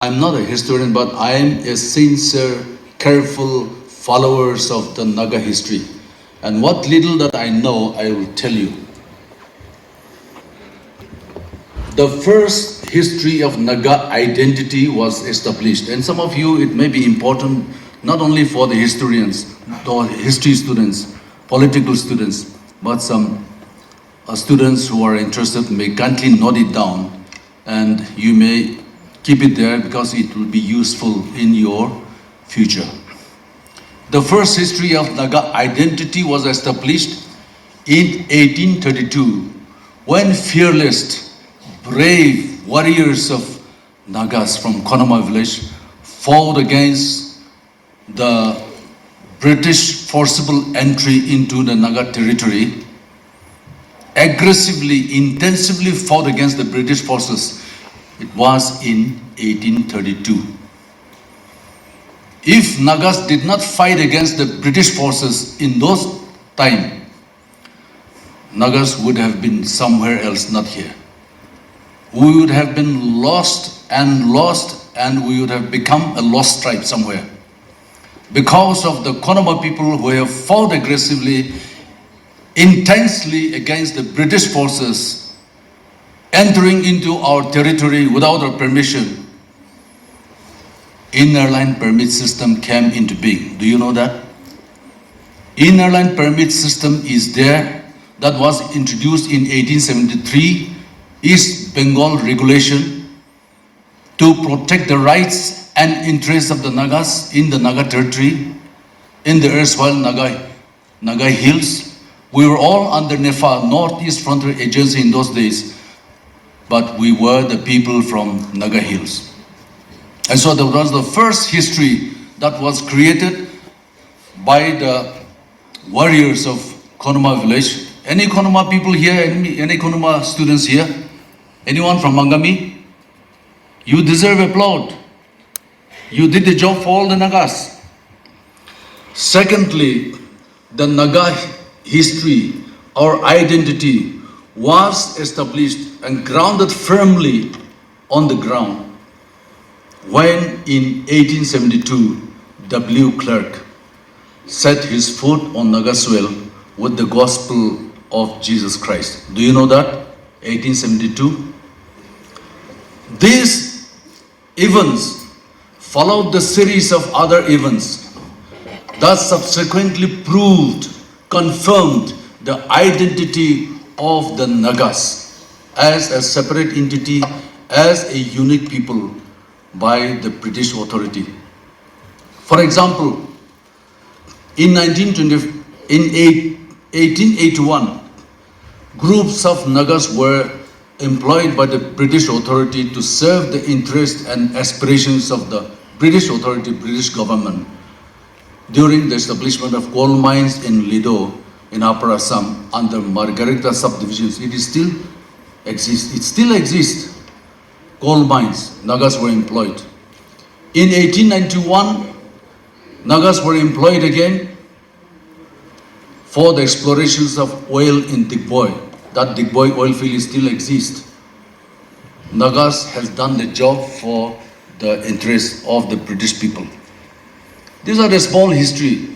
I'm not a historian, but I am a sincere, careful follower of the Naga history. And what little that I know, I will tell you. The first history of Naga identity was established. And some of you, it may be important not only for the historians, or history students, political students, but some students who are interested may kindly note it down, and you may keep it there because it will be useful in your future. The first history of Naga identity was established in 1832 when fearless, brave warriors of Nagas from Konima village fought against the British forcible entry into the Naga territory, aggressively, intensively fought against the British forces. It was in 1832. If Nagas did not fight against the British forces in those time, Nagas would have been somewhere else, not here. We would have been lost, and we would have become a lost tribe somewhere. Because of the Konima people who have fought aggressively, intensely against the British forces, entering into our territory without our permission, inner line permit system came into being. Do you know that? Inner line permit system is there, that was introduced in 1873, East Bengal regulation to protect the rights and interests of the Nagas in the Naga territory, in the erstwhile Naga hills. We were all under NEFA, Northeast Frontier Agency in those days, but we were the people from Naga Hills. And so that was the first history that was created by the warriors of Konima village. Any Konima people here? Any Konima students here? Anyone from Mangami? You deserve applaud. You did the job for all the Nagas. Secondly, the Naga history, our identity, was established and grounded firmly on the ground when in 1872 W. Clark set his foot on Naga soil with the gospel of Jesus Christ. Do you know that? 1872. These events followed the series of other events that subsequently confirmed the identity of the Nagas as a separate entity, as a unique people by the British authority. For example, in 1881, groups of Nagas were employed by the British authority to serve the interests and aspirations of the British authority, British government, during the establishment of coal mines in Lido in Upper Assam under Margarita subdivisions. It still exists. Coal mines, Nagas were employed. In 1891, Nagas were employed again for the explorations of oil in Digboy. That Digboy oil field still exists. Nagas has done the job for the interests of the British people. These are the small history.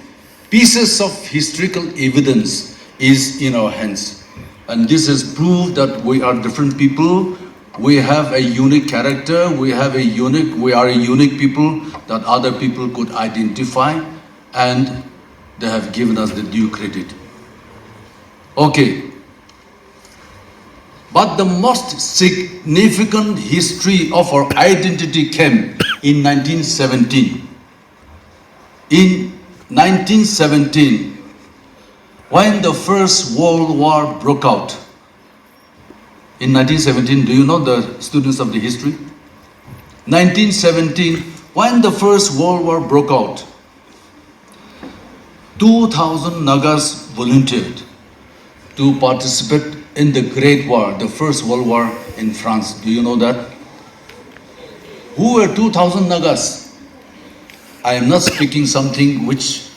Pieces of historical evidence is in our hands. And this is proof that we are different people. We have a unique character. We are a unique people that other people could identify, and they have given us the due credit. Okay. But the most significant history of our identity came in 1917. In 1917, when the First World War broke out. In 1917, do you know the students of the history? 1917, when the First World War broke out, 2,000 Nagas volunteered to participate in the Great War, the First World War in France. Do you know that? Who were 2,000 Nagas? I am not speaking something which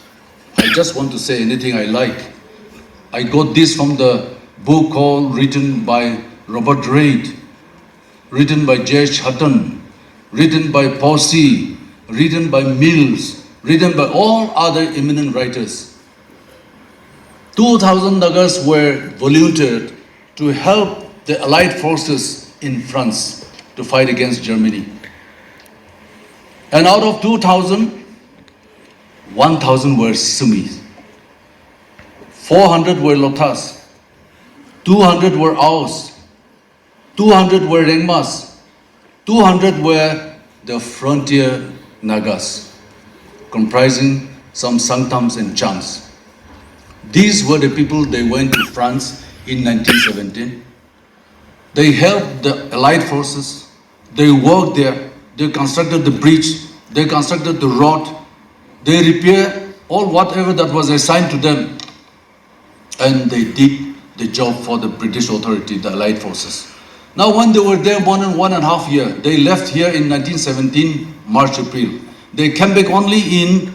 I just want to say anything I like. I got this from the book written by Robert Reid, written by J.H. Hutton, written by Posse, written by Mills, written by all other eminent writers. 2,000 Nagas were volunteered to help the Allied forces in France to fight against Germany. And out of 2,000, 1,000 were Sumis, 400 were Lotas, 200 were Aus, 200 were Rengmas, 200 were the frontier Nagas, comprising some Sangtams and Chams. These were the people. They went to France in 1917. They helped the Allied forces. They worked there. They constructed the bridge. They constructed the road. They repaired all whatever that was assigned to them. And they did the job for the British authority, the Allied forces. Now when they were there 1.5 years, they left here in 1917, March, April. They came back only in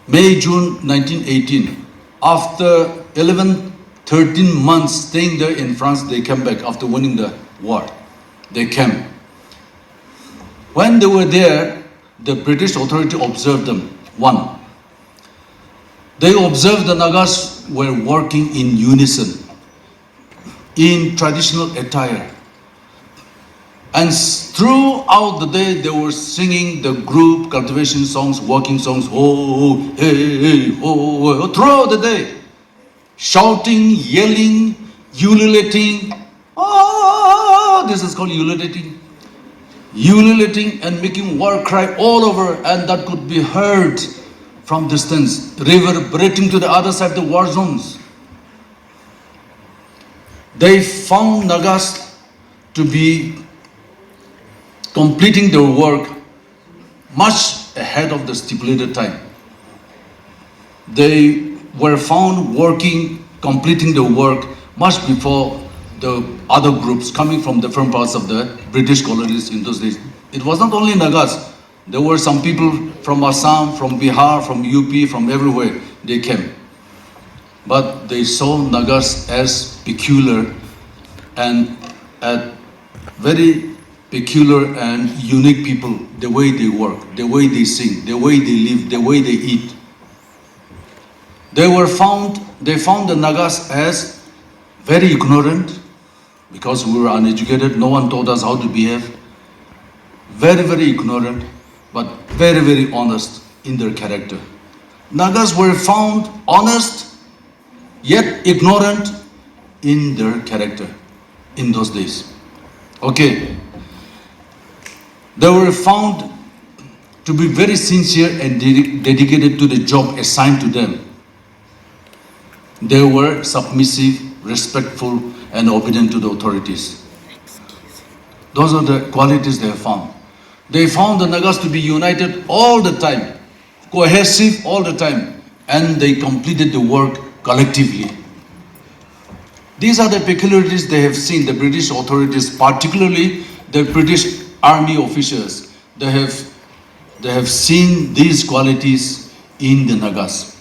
May, June 1918. After 11, 13 months staying there in France, they came back after winning the war. They came. When they were there, the British authority observed them. One, they observed the Nagas were working in unison, in traditional attire. And throughout the day, they were singing the group cultivation songs, working songs, oh, hey, hey, oh, throughout the day. Shouting, yelling, ululating. Oh, this is called ululating. Ululating and making war cry all over, and that could be heard from distance, reverberating to the other side of the war zones. They found Nagas to be completing their work much ahead of the stipulated time. They were found working, completing the work much before the other groups coming from different parts of the British colonies in those days. It was not only Nagas. There were some people from Assam, from Bihar, from UP, from everywhere they came. But they saw Nagas as peculiar and very peculiar and unique people, the way they work, the way they sing, the way they live, the way they eat. They found the Nagas as very ignorant because we were uneducated. No one taught us how to behave. Very, very ignorant, but very, very honest in their character. Nagas were found honest, yet ignorant in their character in those days. Okay. They were found to be very sincere and dedicated to the job assigned to them. They were submissive, respectful, and obedient to the authorities. Those are the qualities they found. They found the Nagas to be united all the time, cohesive all the time, and they completed the work collectively. These are the peculiarities they have seen, the British authorities, particularly the British army officers. They have seen these qualities in the Nagas.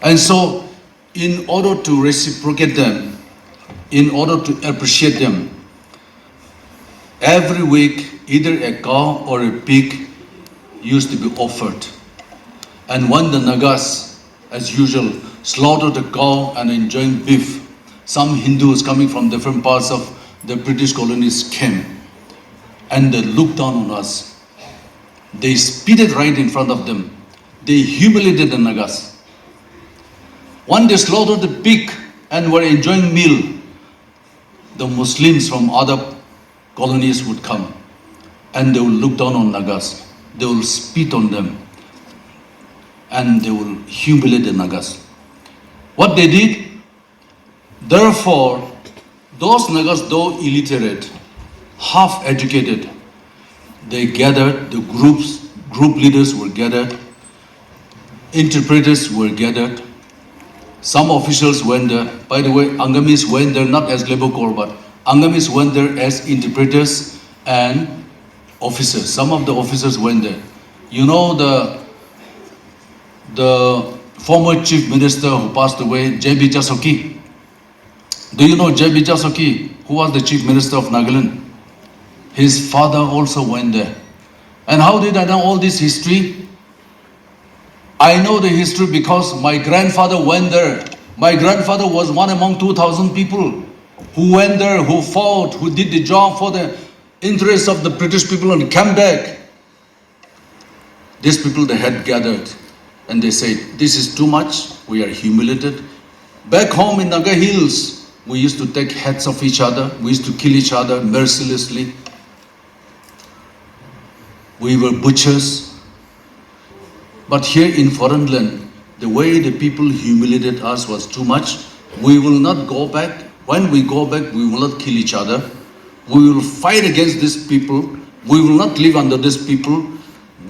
And so, in order to reciprocate them, in order to appreciate them, every week, either a cow or a pig used to be offered. And when the Nagas, as usual, slaughtered the cow and enjoying beef, some Hindus coming from different parts of the British colonies came and they looked down on us. They spit it right in front of them. They humiliated the Nagas. When they slaughtered the pig and were enjoying meal, the Muslims from other colonies would come and they will look down on Nagas. They will spit on them and they will humiliate the Nagas. What they did, therefore, those Nagas, though illiterate, half-educated, they gathered, the group leaders were gathered, interpreters were gathered, some officials went there. By the way, Angamis went there not as labor corps, but Angamis went there as interpreters and officers. Some of the officers went there. You know the former chief minister who passed away, J.B. Jasoki. Do you know J.B. Jasoki, who was the chief minister of Nagaland? His father also went there. And how did I know all this history? I know the history because my grandfather went there. My grandfather was one among 2,000 people who went there, who fought, who did the job for the interests of the British people and came back. These people, they had gathered and they said, this is too much, we are humiliated. Back home in Naga Hills, we used to take heads of each other, we used to kill each other mercilessly. We were butchers. But here in foreign land, the way the people humiliated us was too much. We will not go back. When we go back, we will not kill each other. We will fight against these people. We will not live under these people.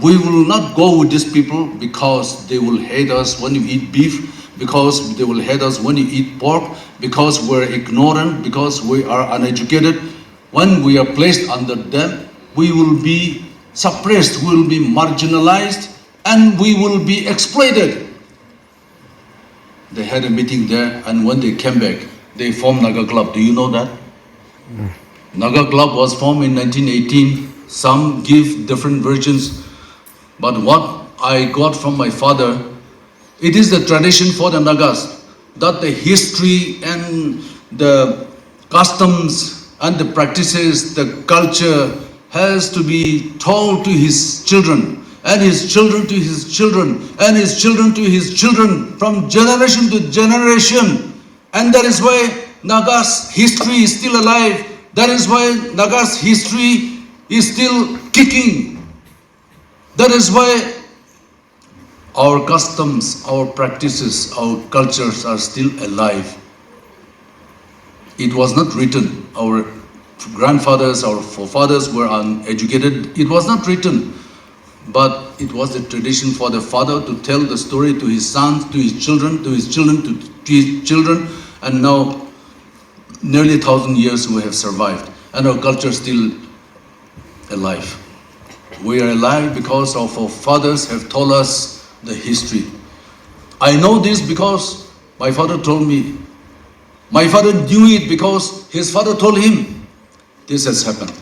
We will not go with these people because they will hate us when you eat beef, because they will hate us when you eat pork, because we're ignorant, because we are uneducated. When we are placed under them, we will be suppressed, we will be marginalized, and we will be exploited. They had a meeting there, and when they came back, they formed Naga Club. Do you know that? Naga Club was formed in 1918. Some give different versions, but what I got from my father, it is the tradition for the Nagas that the history and the customs and the practices, the culture has to be told to his children, and his children to his children, and his children to his children, from generation to generation. And that is why Naga's history is still alive. That is why Naga's history is still kicking. That is why our customs, our practices, our cultures are still alive. It was not written. Our grandfathers, our forefathers were uneducated. It was not written. But it was the tradition for the father to tell the story to his sons, to his children, to his children, to his children. And now, nearly 1,000 years we have survived. And our culture is still alive. We are alive because of our fathers have told us the history. I know this because my father told me. My father knew it because his father told him this has happened.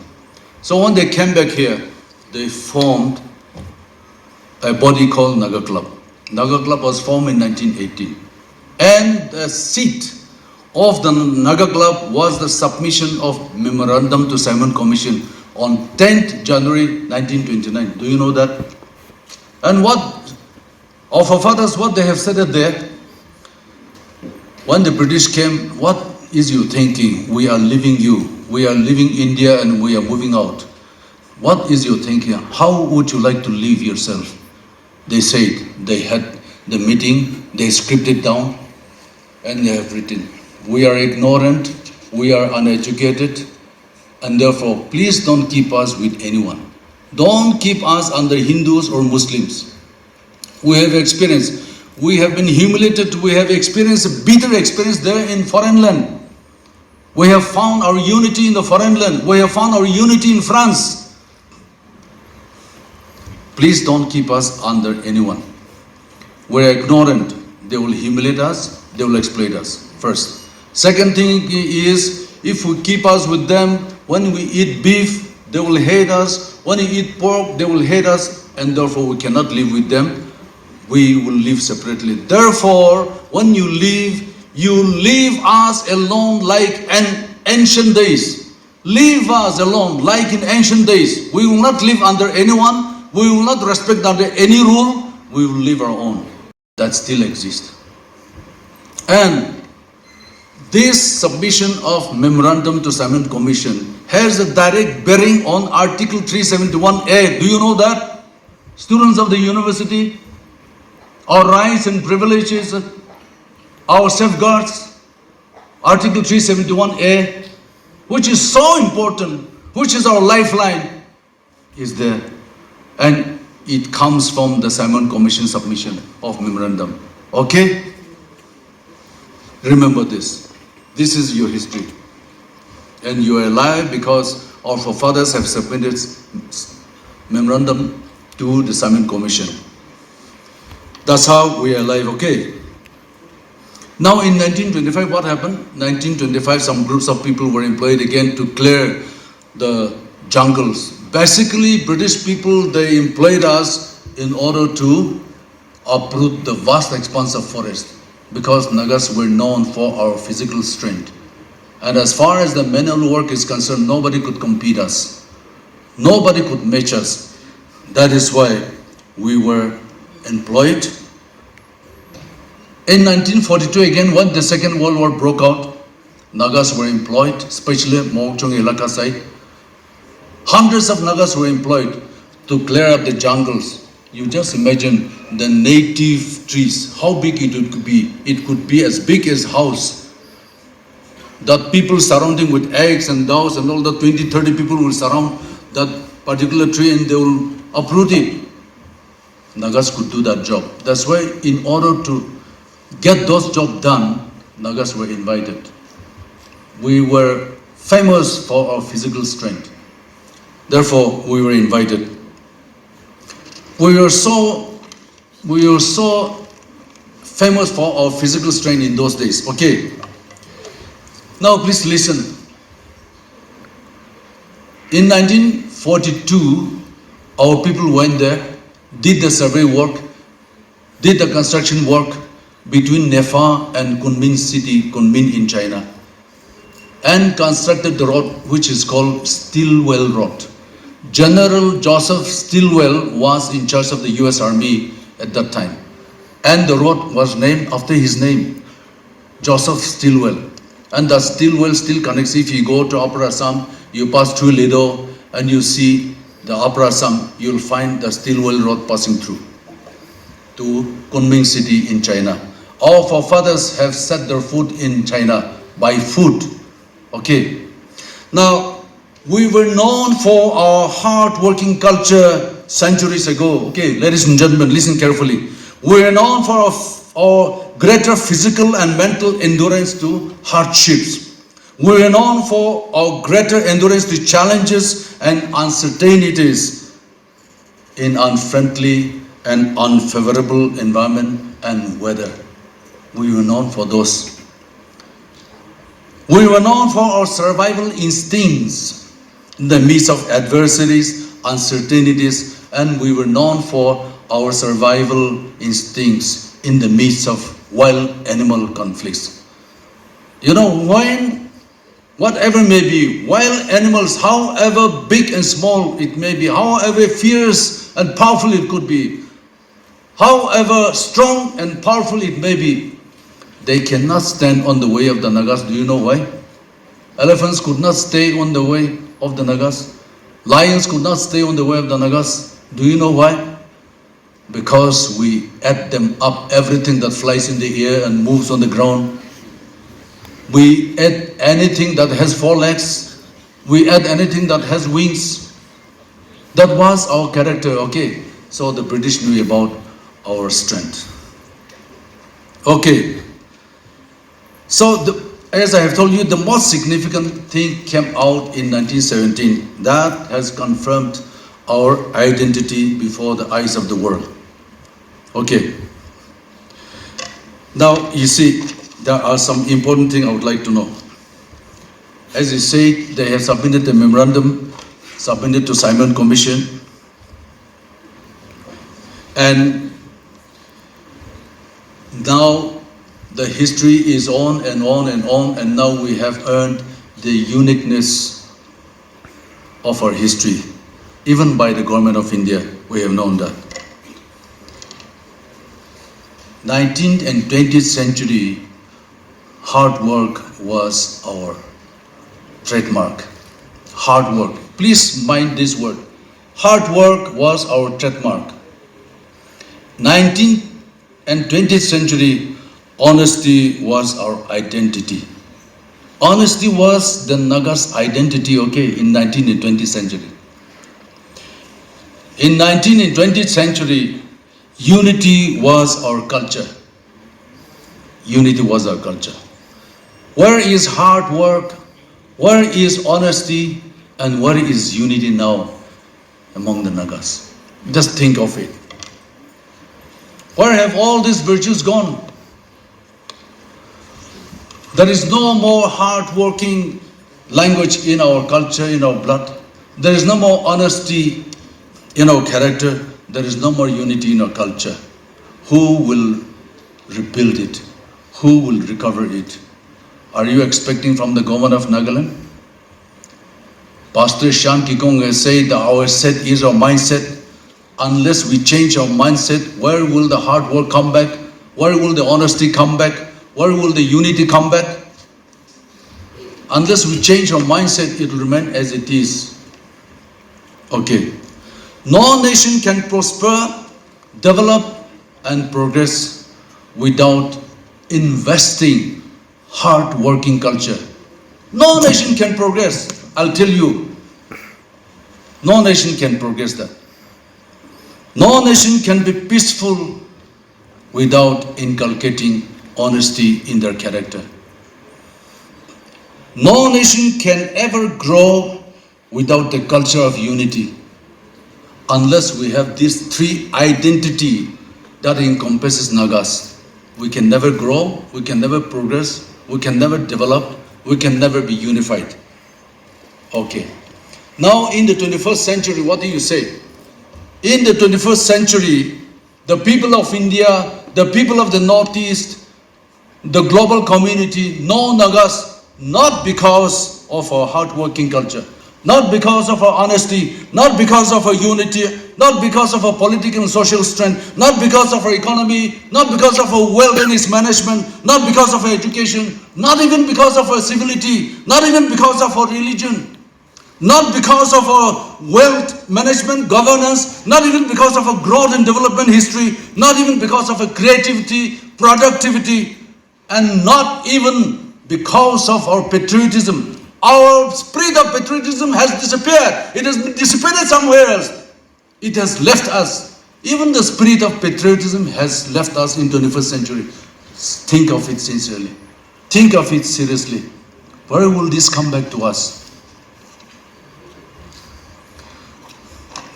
So when they came back here, they formed a body called Naga Club. Naga Club was formed in 1918. And the seat of the Naga Club was the submission of Memorandum to Simon Commission on 10th January 1929. Do you know that? And what of our fathers, what they have said there, when the British came, what is you thinking? We are leaving you. We are leaving India and we are moving out. What is your thinking? How would you like to live yourself? They said, they had the meeting, they scripted down, and they have written, we are ignorant, we are uneducated, and therefore, please don't keep us with anyone. Don't keep us under Hindus or Muslims. We have experienced, we have been humiliated, we have experienced a bitter experience there in foreign land. We have found our unity in the foreign land. We have found our unity in France. Please don't keep us under anyone. We're ignorant. They will humiliate us, they will exploit us, first. Second thing is, if we keep us with them, when we eat beef, they will hate us. When we eat pork, they will hate us, and therefore we cannot live with them. We will live separately. Therefore, when you leave us alone like in ancient days. Leave us alone like in ancient days. We will not live under anyone. We will not respect under any rule. We will live our own. That still exists. And this submission of Memorandum to Simon Commission has a direct bearing on Article 371A. Do you know that? Students of the university, our rights and privileges, our safeguards, Article 371A, which is so important, which is our lifeline, is there. And it comes from the Simon Commission submission of memorandum. Okay? Remember this. This is your history. And you are alive because our forefathers have submitted memorandum to the Simon Commission. That's how we are alive, okay? Now in 1925, what happened? 1925, some groups of people were employed again to clear the jungles, Basically, British people, they employed us in order to uproot the vast expanse of forest, because Nagas were known for our physical strength. And as far as the manual work is concerned, nobody could compete us. Nobody could match us. That is why we were employed. In 1942, again, when the Second World War broke out, Nagas were employed, especially Mokchung Elaka side. Hundreds of Nagas were employed to clear up the jungles. You just imagine the native trees, how big it could be. It could be as big as house. The people surrounding with eggs and doves and all the 20, 30 people will surround that particular tree and they will uproot it. Nagas could do that job. That's why in order to get those jobs done, Nagas were invited. We were famous for our physical strength. Therefore, we were invited. We were so famous for our physical strength in those days. Okay. Now please listen. In 1942, our people went there, did the survey work, did the construction work between Nefa and Kunming city, Kunming in China, and constructed the road which is called Stilwell Road. General Joseph Stilwell was in charge of the US Army at that time. And the road was named after his name, Joseph Stilwell. And the Stilwell still connects. If you go to Upper Assam, you pass through Lido and you see the Upper Assam, you'll find the Stilwell Road passing through to Kunming city in China. All of our fathers have set their foot in China by foot. Okay. Now, we were known for our hard-working culture centuries ago. Okay, ladies and gentlemen, listen carefully. We are known for our greater physical and mental endurance to hardships. We are known for our greater endurance to challenges and uncertainties in unfriendly and unfavorable environment and weather. We were known for those. We were known for our survival instincts in the midst of adversities, uncertainties, and we were known for our survival instincts in the midst of wild animal conflicts. You know, when, whatever may be, wild animals, however big and small it may be, however fierce and powerful it could be, however strong and powerful it may be, they cannot stand on the way of the Nagas. Do you know why? Elephants could not stay on the way of the Nagas. Lions could not stay on the way of the Nagas. Do you know why? Because we ate them up, everything that flies in the air and moves on the ground. We ate anything that has four legs. We ate anything that has wings. That was our character, okay? So the British knew about our strength. Okay. So, as I have told you, the most significant thing came out in 1917. That has confirmed our identity before the eyes of the world. Okay. Now, you see, there are some important things I would like to know. As you said, they have submitted a memorandum, submitted to Simon Commission. And now the history is on and on and on, and now we have earned the uniqueness of our history. Even by the government of India, we have known that. 19th and 20th century, hard work was our trademark. Hard work. Please mind this word. Hard work was our trademark. 19th and 20th century, honesty was our identity. Honesty was the Naga's identity, okay, in 19th and 20th century. In 19th and 20th century, unity was our culture. Unity was our culture. Where is hard work? Where is honesty? And where is unity now among the Nagas? Just think of it. Where have all these virtues gone? There is no more hard-working language in our culture, in our blood. There is no more honesty in our character. There is no more unity in our culture. Who will rebuild it? Who will recover it? Are you expecting from the government of Nagaland? Pastor Shan Kikong has said that our set is our mindset. Unless we change our mindset, where will the hard work come back? Where will the honesty come back? Where will the unity come back? Unless we change our mindset, it will remain as it is. Okay. No nation can prosper, develop, and progress without investing hard-working culture. No nation can progress. I'll tell you. No nation can progress that. No nation can be peaceful without inculcating honesty in their character. No nation can ever grow without the culture of unity. Unless we have these three identity that encompasses Nagas, we can never grow, we can never progress, we can never develop, we can never be unified. Okay. Now in the 21st century, what do you say? In the 21st century, the people of India, the people of the Northeast, the global community know Nagas not because of our hard-working culture, not because of our honesty, not because of our unity, not because of our political and social strength, not because of our economy, not because of our wilderness management, not because of our education, not even because of our civility, not even because of our religion, not because of our wealth management, governance, not even because of our growth and development history, not even because of our creativity, productivity, and not even because of our patriotism. Our spirit of patriotism has disappeared. It has been dissipated somewhere else. It has left us. Even the spirit of patriotism has left us in 21st century. Think of it sincerely. Think of it seriously. Where will this come back to us?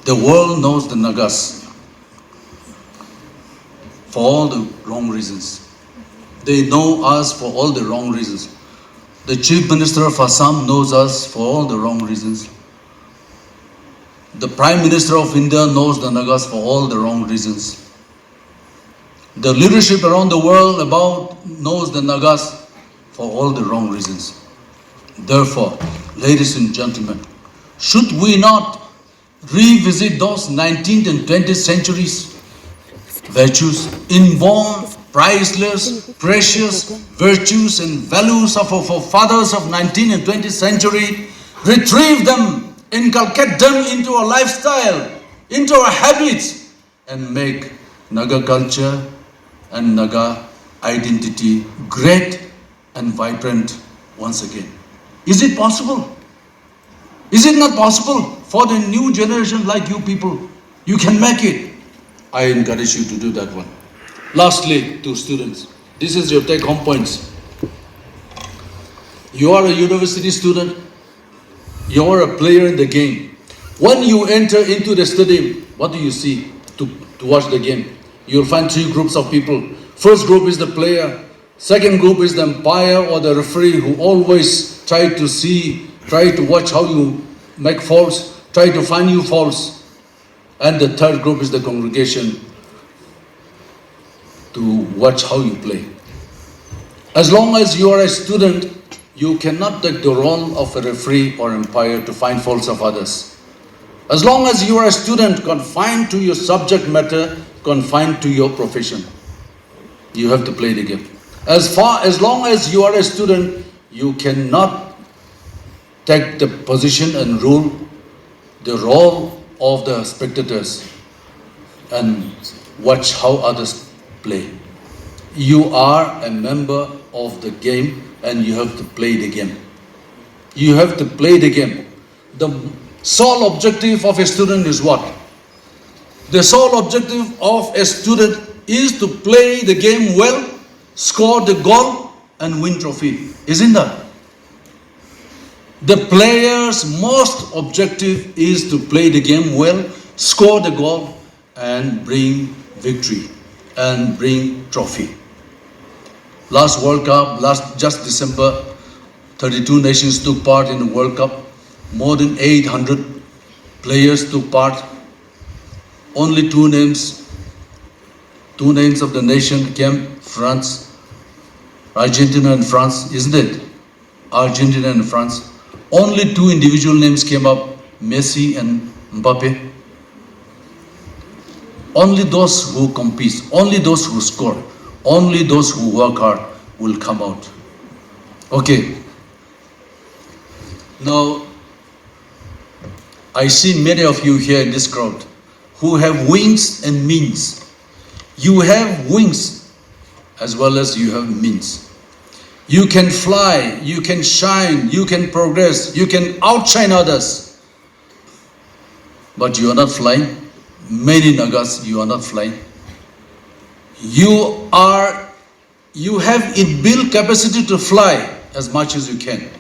The world knows the Nagas for all the wrong reasons. They know us for all the wrong reasons. The Chief Minister of Assam knows us for all the wrong reasons. The Prime Minister of India knows the Nagas for all the wrong reasons. The leadership around the world knows the Nagas for all the wrong reasons. Therefore, ladies and gentlemen, should we not revisit those 19th and 20th centuries virtues, inborn, priceless, precious virtues and values of our forefathers of 19th and 20th century, retrieve them, inculcate them into our lifestyle, into our habits, and make Naga culture and Naga identity great and vibrant once again. Is it possible? Is it not possible for the new generation like you people? You can make it. I encourage you to do that one. Lastly, to students, this is your take-home points. You are a university student. You are a player in the game. When you enter into the stadium, what do you see to watch the game? You'll find three groups of people. First group is the player. Second group is the umpire or the referee who always try to watch how you make faults, try to find you faults. And the third group is the congregation to watch how you play. As long as you are a student, you cannot take the role of a referee or umpire to find faults of others. As long as you are a student confined to your subject matter, confined to your profession, you have to play the game. As long as you are a student, you cannot take the position and the role of the spectators and watch how others play. You are a member of the game and you have to play the game. You have to play the game. The sole objective of a student is what? The sole objective of a student is to play the game well, score the goal and win trophy. Isn't that? The player's most objective is to play the game well, score the goal and bring victory and bring trophy. Last World Cup, just December, 32 nations took part in the World Cup. More than 800 players took part. Only two names of the nation came, France, Argentina and France, isn't it? Argentina and France. Only two individual names came up, Messi and Mbappe. Only those who compete, only those who score, only those who work hard will come out. Okay. Now, I see many of you here in this crowd who have wings and means. You have wings as well as you have means. You can fly, you can shine, you can progress, you can outshine others. But you are not flying. Many Nagas, you are not flying. You have inbuilt capacity to fly as much as you can,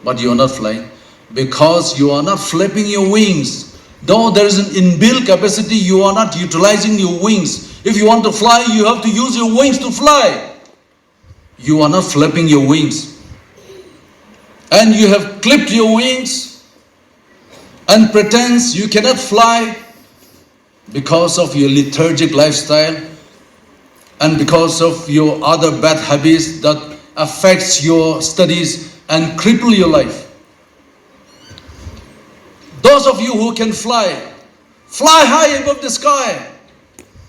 but you are not flying because you are not flapping your wings. Though there is an inbuilt capacity, you are not utilizing your wings. If you want to fly, you have to use your wings to fly. You are not flapping your wings. And you have clipped your wings and pretends you cannot fly because of your lethargic lifestyle and because of your other bad habits that affects your studies and cripple your life. Those of you who can fly high above the sky,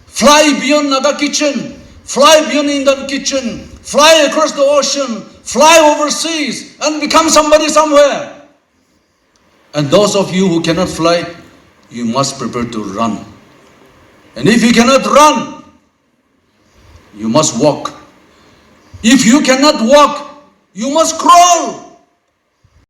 fly beyond Naga kitchen, fly beyond Indian kitchen, fly across the ocean, fly overseas and become somebody somewhere. And those of you who cannot fly, you must prepare to run. And if you cannot run, you must walk. If you cannot walk, you must crawl.